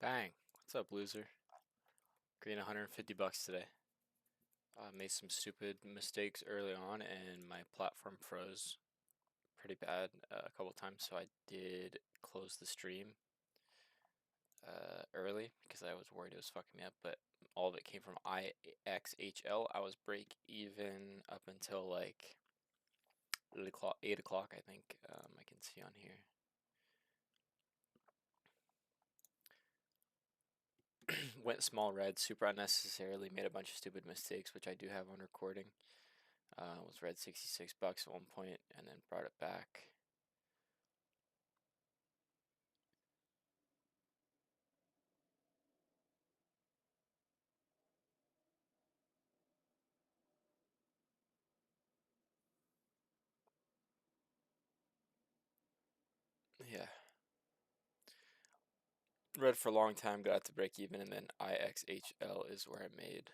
Bang. What's up, loser? Green $150 today. Made some stupid mistakes early on and my platform froze pretty bad a couple times, so I did close the stream early because I was worried it was fucking me up, but all of it came from IXHL. I was break even up until like 8 o'clock, I think. I can see on here. Went small red super unnecessarily, made a bunch of stupid mistakes, which I do have on recording. Was red $66 at one point and then brought it back. Yeah. Red for a long time, got to break even, and then IXHL is where I made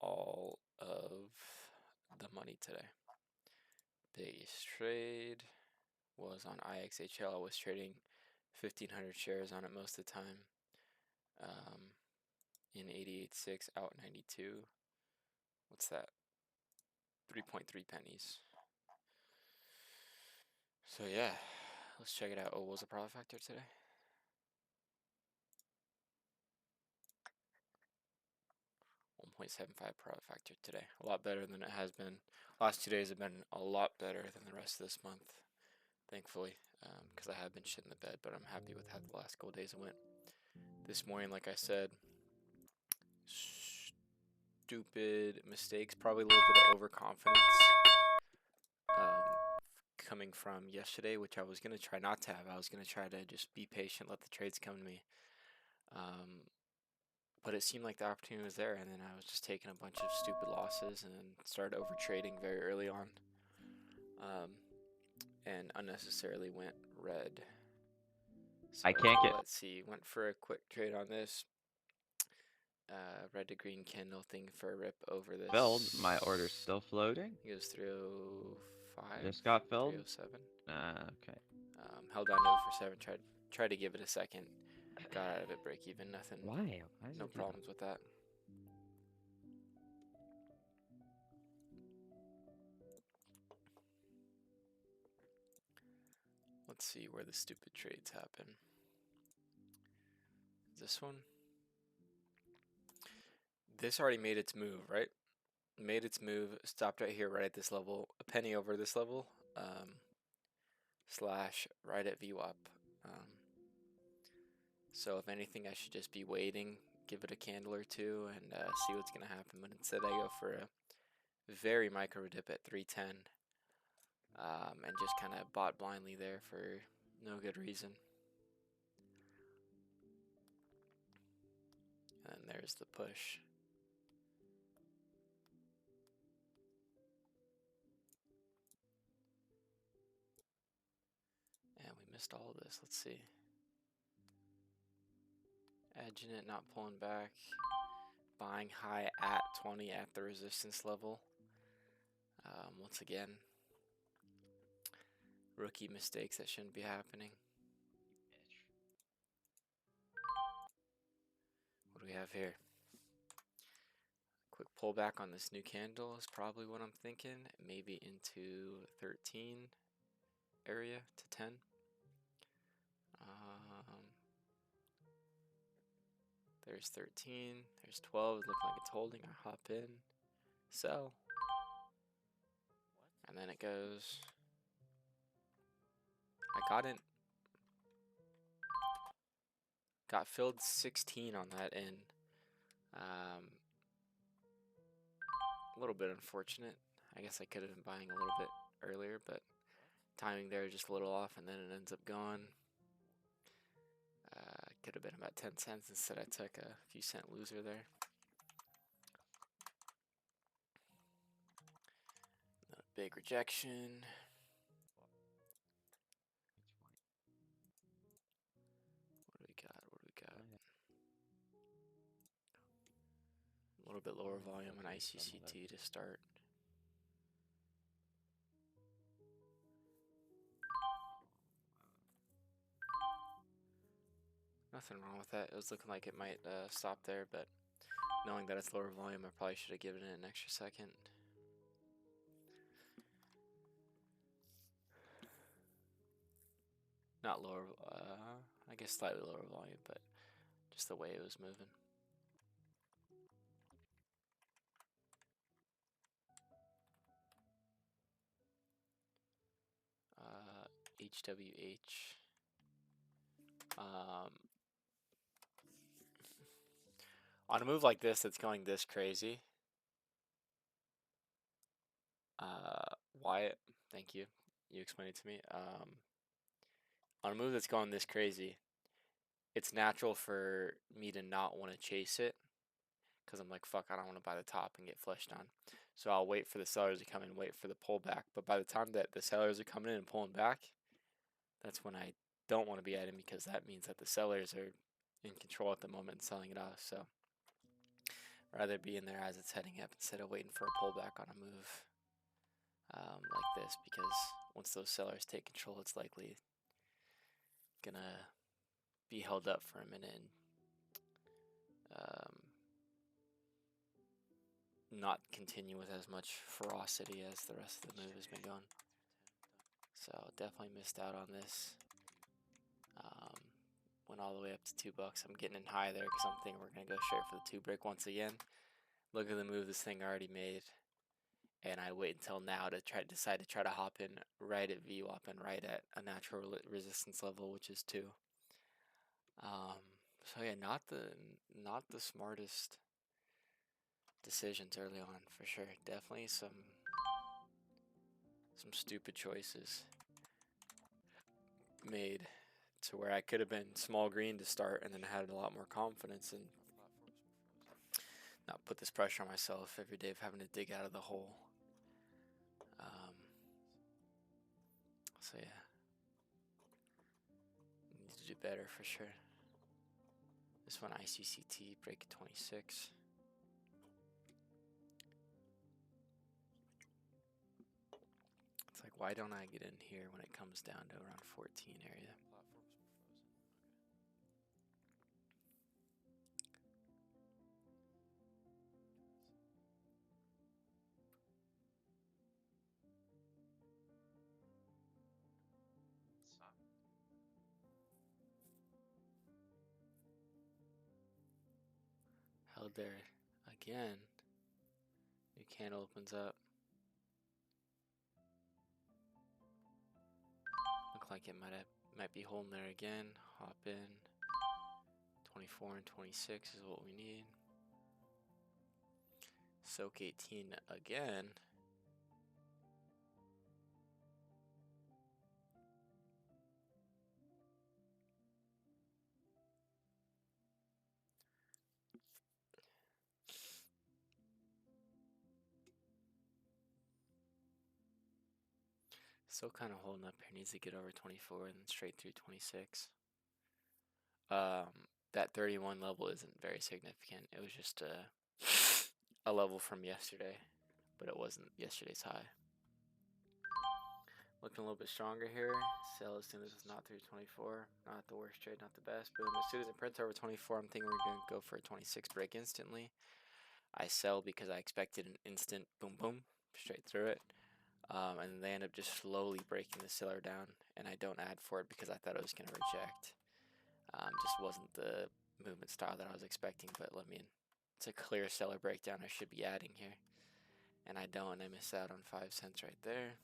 all of the money today. Biggest trade was on IXHL. I was trading 1,500 shares on it most of the time. In 88.6, out 92. What's that? 3.3 pennies. So yeah, let's check it out. Oh, what was the profit factor today? 1.75 profit factor today. A lot better than it has been. Last 2 days have been a lot better than the rest of this month, thankfully, because I have been shit in the bed, but I'm happy with how the last couple days went. This morning, like I said, stupid mistakes, probably a little bit of overconfidence coming from yesterday, which I was going to try not to have. I was going to try to just be patient, let the trades come to me. But it seemed like the opportunity was there, and then I was just taking a bunch of stupid losses and started over trading very early on, and unnecessarily went red. So I can't get. let's see, went for a quick trade on this. Red to green candle thing for a rip over this. Filled. My order's still floating. It goes 305. Just got filled. 307. Okay. Held on to it for 7. Tried to give it a second. Got out of it break even. Nothing. Why? Why does No it do problems with that. Let's see where the stupid trades happen. This one? This already made its move, right? Made its move, stopped right here, right at this level, a penny over this level, slash right at VWAP. So if anything, I should just be waiting, give it a candle or two, and see what's going to happen. But instead, I go for a very micro dip at 310, and just kind of bought blindly there for no good reason. And there's the push. And we missed all of this. Let's see. Edging it, not pulling back. Buying high at 20 at the resistance level. Once again, rookie mistakes that shouldn't be happening. What do we have here? Quick pullback on this new candle is probably what I'm thinking. Maybe into 13 area to 10. There's 13. There's 12. It looks like it's holding. I hop in. Sell. And then it goes. I got in. Got filled 16 on that in. A little bit unfortunate. I guess I could have been buying a little bit earlier, but timing there just a little off, and then it ends up gone. Could have been about 10 cents. Instead, I took a few cent loser there. A big rejection. What do we got? What do we got? A little bit lower volume on ICCT to start. Nothing wrong with that. It was looking like it might stop there, but knowing that it's lower volume, I probably should have given it an extra second. Not lower, I guess slightly lower volume, but just the way it was moving. HWH. On a move like this that's going this crazy, Wyatt, thank you. You explained it to me. On a move that's going this crazy, it's natural for me to not want to chase it because I'm like, fuck, I don't want to buy the top and get flushed on. So I'll wait for the sellers to come in, wait for the pullback. But by the time that the sellers are coming in and pulling back, that's when I don't want to be adding because that means that the sellers are in control at the moment and selling it off. So I'd rather be in there as it's heading up instead of waiting for a pullback on a move like this, because once those sellers take control, it's likely gonna be held up for a minute and not continue with as much ferocity as the rest of the move has been going. So definitely missed out on this. Went all the way up to $2. I'm getting in high there because I'm thinking we're gonna go straight for the 2 break once again. Look at the move this thing already made, and I wait until now to decide to try to hop in right at VWAP and right at a natural resistance level, which is 2. So yeah, not the smartest decisions early on for sure. Definitely some stupid choices made to where I could have been small green to start and then had a lot more confidence and not put this pressure on myself every day of having to dig out of the hole. So yeah, need to do better for sure. This one ICCT break 26. It's like, why don't I get in here when it comes down to around 14 area? Held there again. New candle opens up. Look like it might be holding there again. Hop in. 24 and 26 is what we need. Soak 18 again. Still kind of holding up here. Needs to get over 24 and then straight through 26. That 31 level isn't very significant. It was just a level from yesterday, but it wasn't yesterday's high. Looking a little bit stronger here. Sell as soon as it's not through 24. Not the worst trade, not the best. Boom. As soon as it prints over 24, I'm thinking we're going to go for a 26 break instantly. I sell because I expected an instant boom boom straight through it. And they end up just slowly breaking the seller down, and I don't add for it because I thought it was going to reject. Just wasn't the movement style that I was expecting, but I mean, it's a clear seller breakdown. I should be adding here, and I don't. I miss out on 5 cents right there.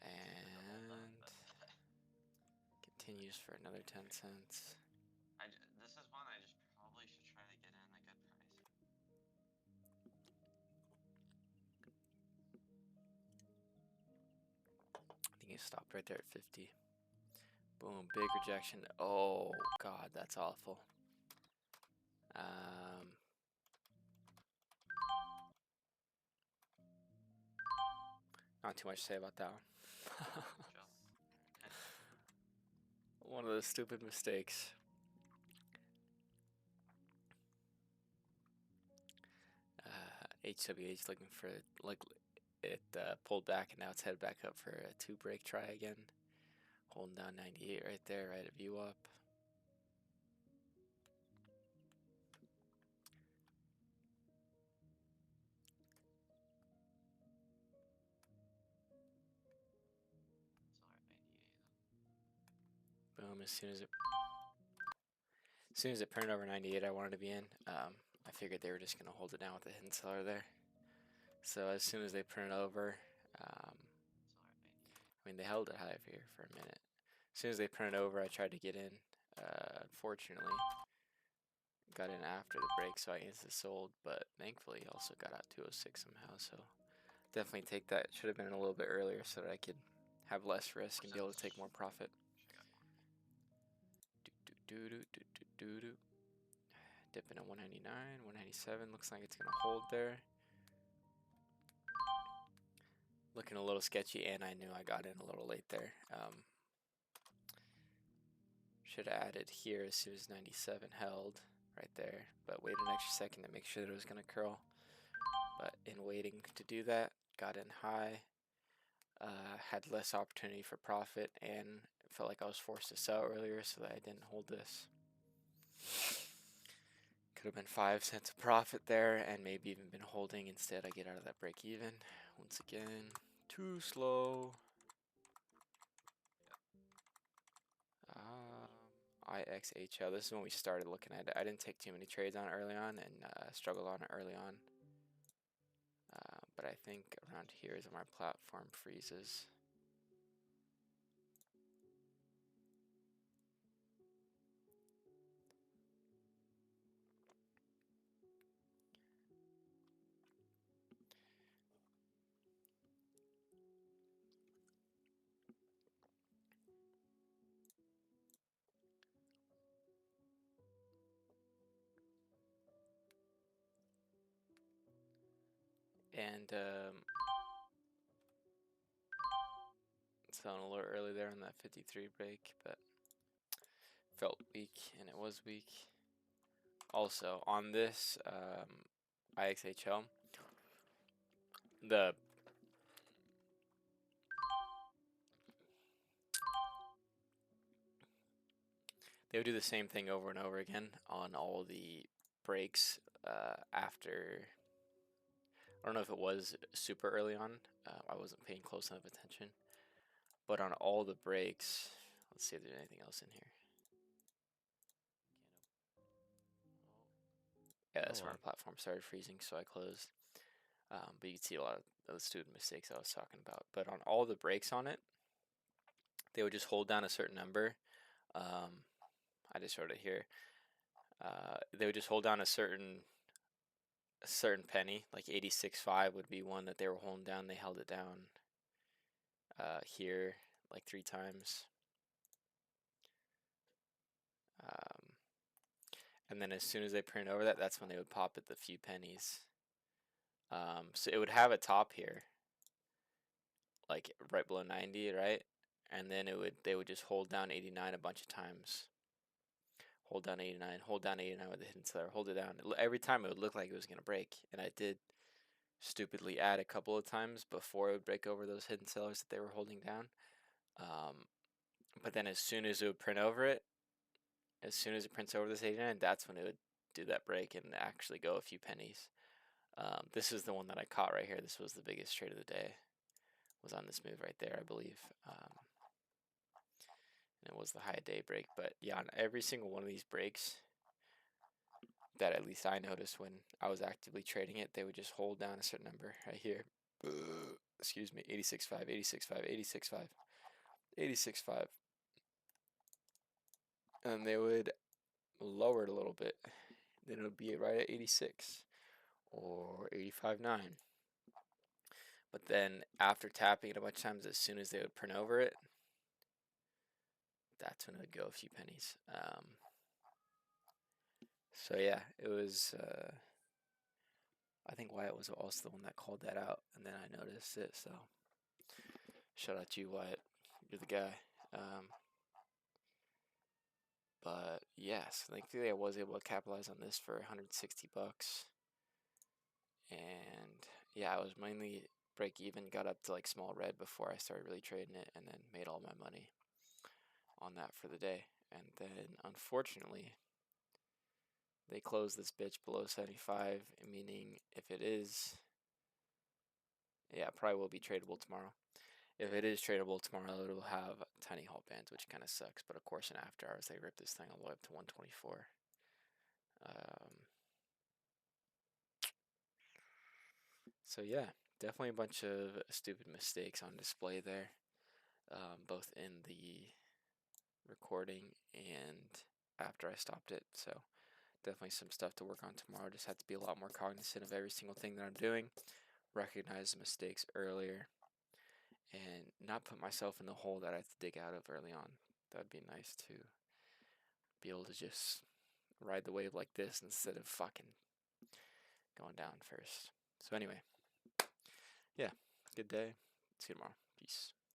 And continues for another 10 cents. This is one I just probably should try to get in a good price. I think it stopped right there at 50. Boom, big rejection. Oh God, that's awful. Not too much to say about that one. One of those stupid mistakes. HWH looking for, like, it pulled back and now it's headed back up for a 2 break try again. Holding down 98 right there, right at view up. Still at 98 though. Boom, as soon as it printed over 98, I wanted to be in. I figured they were just going to hold it down with the hidden seller there. So as soon as they printed over, I mean, they held it high here for a minute. As soon as they printed over, I tried to get in. Unfortunately, got in after the break, so I instantly sold, but thankfully also got out 206 somehow, so definitely take that. Should have been a little bit earlier so that I could have less risk and be able to take more profit. Dipping at 199, 197, looks like it's going to hold there. Looking a little sketchy, and I knew I got in a little late there. Should have added here as soon as 97 held right there, but waited an extra second to make sure that it was going to curl. But in waiting to do that, got in high, had less opportunity for profit, and felt like I was forced to sell earlier so that I didn't hold this. Could have been 5 cents of profit there and maybe even been holding. Instead, I get out of that break even. Once again, too slow. IXHL. This is when we started looking at it. I didn't take too many trades on early on and struggled on it early on. But I think around here is when my platform freezes. And selling a little early there on that 53 break, but felt weak, and it was weak. Also, on this IXHL, they would do the same thing over and over again on all the breaks after. I don't know if it was super early on. I wasn't paying close enough attention. But on all the breaks, let's see if there's anything else in here. Yeah, that's where my platform started freezing, so I closed. But you can see a lot of those student mistakes I was talking about. But on all the breaks on it, they would just hold down a certain number. I just wrote it here. They would just hold down a certain penny, like 86.5 would be one that they were holding down. They held it down here like 3 times. And then as soon as they print over that, that's when they would pop at the few pennies. So it would have a top here, like right below 90, right? And then they would just hold down 89 a bunch of times. Hold down 89, hold down 89 with the hidden seller, hold it down. Every time it would look like it was going to break. And I did stupidly add a couple of times before it would break over those hidden sellers that they were holding down. But then as soon as it would print over it, as soon as it prints over this 89, that's when it would do that break and actually go a few pennies. This is the one that I caught right here. This was the biggest trade of the day. Was on this move right there, I believe. And it was the high day break. But yeah, on every single one of these breaks that at least I noticed when I was actively trading it, they would just hold down a certain number right here. Excuse me, 86.5, 86.5, 86.5, 86.5. And they would lower it a little bit. Then it would be right at 86 or 85.9. But then after tapping it a bunch of times, as soon as they would print over it, that's when it would go a few pennies. So yeah, it was, I think Wyatt was also the one that called that out, and then I noticed it, so shout out to you, Wyatt. You're the guy. But yes, thankfully I was able to capitalize on this for 160 bucks. And yeah, I was mainly break even, got up to like small red before I started really trading it, and then made all my money. on that for the day. And then, unfortunately, they close this bitch below 75, meaning if it is, yeah, it probably will be tradable tomorrow. If it is tradable tomorrow, it'll have tiny halt bands, which kind of sucks. But of course, in after hours, they rip this thing all the way up to 124. So yeah, definitely a bunch of stupid mistakes on display there, both in the recording and after I stopped it. So definitely some stuff to work on tomorrow. Just have to be a lot more cognizant of every single thing that I'm doing, recognize the mistakes earlier, and not put myself in the hole that I have to dig out of early on. That'd be nice to be able to just ride the wave like this instead of fucking going down first. So anyway, yeah, good day. See you tomorrow. Peace.